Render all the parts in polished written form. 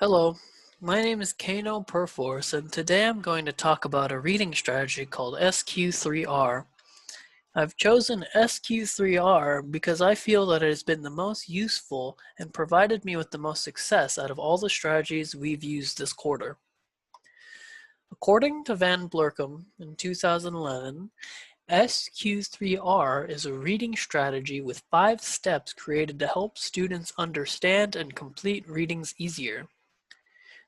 Hello, my name is Kano Perforce, and today I'm going to talk about a reading strategy called SQ3R. I've chosen SQ3R because I feel that it has been the most useful and provided me with the most success out of all the strategies we've used this quarter. According to Van Blerkum in 2011, SQ3R is a reading strategy with 5 steps created to help students understand and complete readings easier.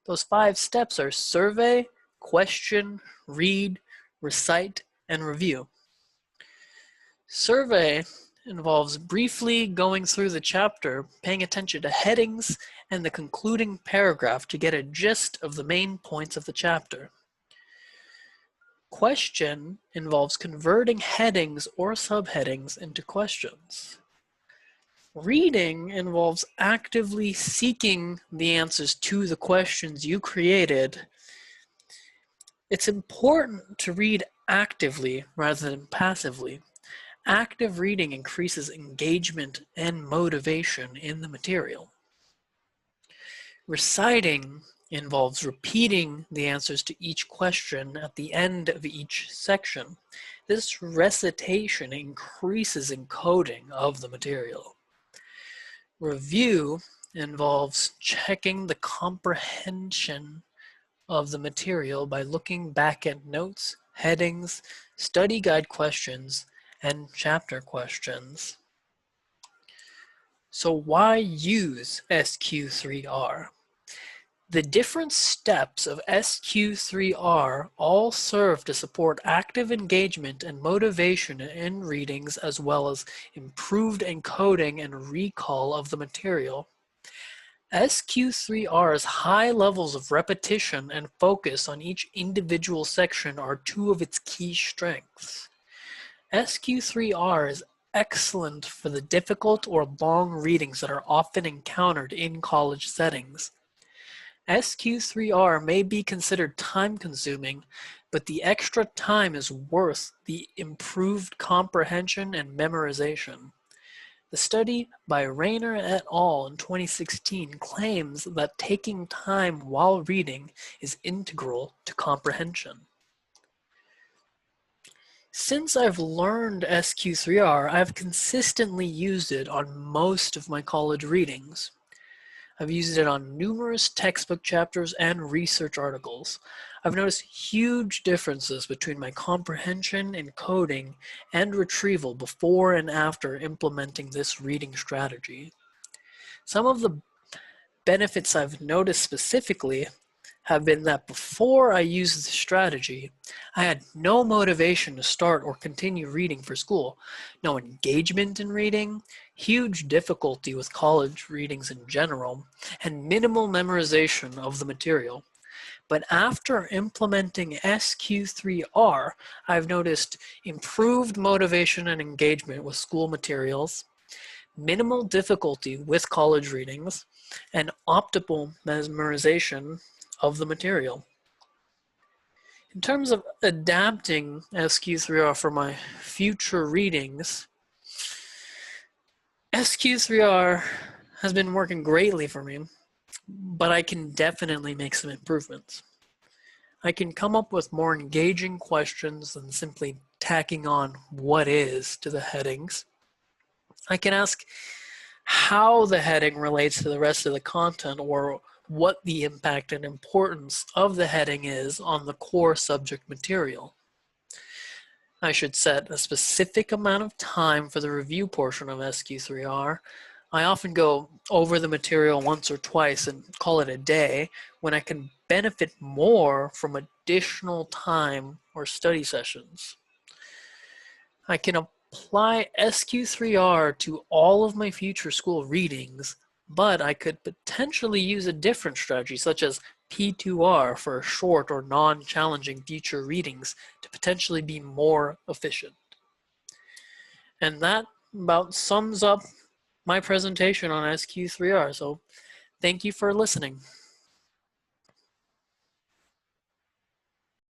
Those 5 steps are survey, question, read, recite, and review. Survey involves briefly going through the chapter, paying attention to headings and the concluding paragraph to get a gist of the main points of the chapter. Question involves converting headings or subheadings into questions. Reading involves actively seeking the answers to the questions you created. It's important to read actively rather than passively. Active reading increases engagement and motivation in the material. Reciting involves repeating the answers to each question at the end of each section. This recitation increases encoding of the material. Review involves checking the comprehension of the material by looking back at notes, headings, study guide questions, and chapter questions. So why use SQ3R? The different steps of SQ3R all serve to support active engagement and motivation in readings, as well as improved encoding and recall of the material. SQ3R's high levels of repetition and focus on each individual section are 2 of its key strengths. SQ3R is excellent for the difficult or long readings that are often encountered in college settings. SQ3R may be considered time-consuming, but the extra time is worth the improved comprehension and memorization. The study by Rayner et al. In 2016 claims that taking time while reading is integral to comprehension. Since I've learned SQ3R, I've consistently used it on most of my college readings. I've used it on numerous textbook chapters and research articles. I've noticed huge differences between my comprehension, encoding, and retrieval before and after implementing this reading strategy. Some of the benefits I've noticed specifically have been that before I used the strategy, I had no motivation to start or continue reading for school, no engagement in reading, huge difficulty with college readings in general, and minimal memorization of the material. But after implementing SQ3R, I've noticed improved motivation and engagement with school materials, minimal difficulty with college readings, and optimal memorization of the material. In terms of adapting SQ3R for my future readings, SQ3R has been working greatly for me, but I can definitely make some improvements. I can come up with more engaging questions than simply tacking on "what is" to the headings. I can ask how the heading relates to the rest of the content, or what the impact and importance of the heading is on the core subject material. I should set a specific amount of time for the review portion of SQ3R. I often go over the material once or twice and call it a day, when I can benefit more from additional time or study sessions. I can apply SQ3R to all of my future school readings, but I could potentially use a different strategy, such as P2R for short or non-challenging future readings, to potentially be more efficient. And that about sums up my presentation on SQ3R. So thank you for listening.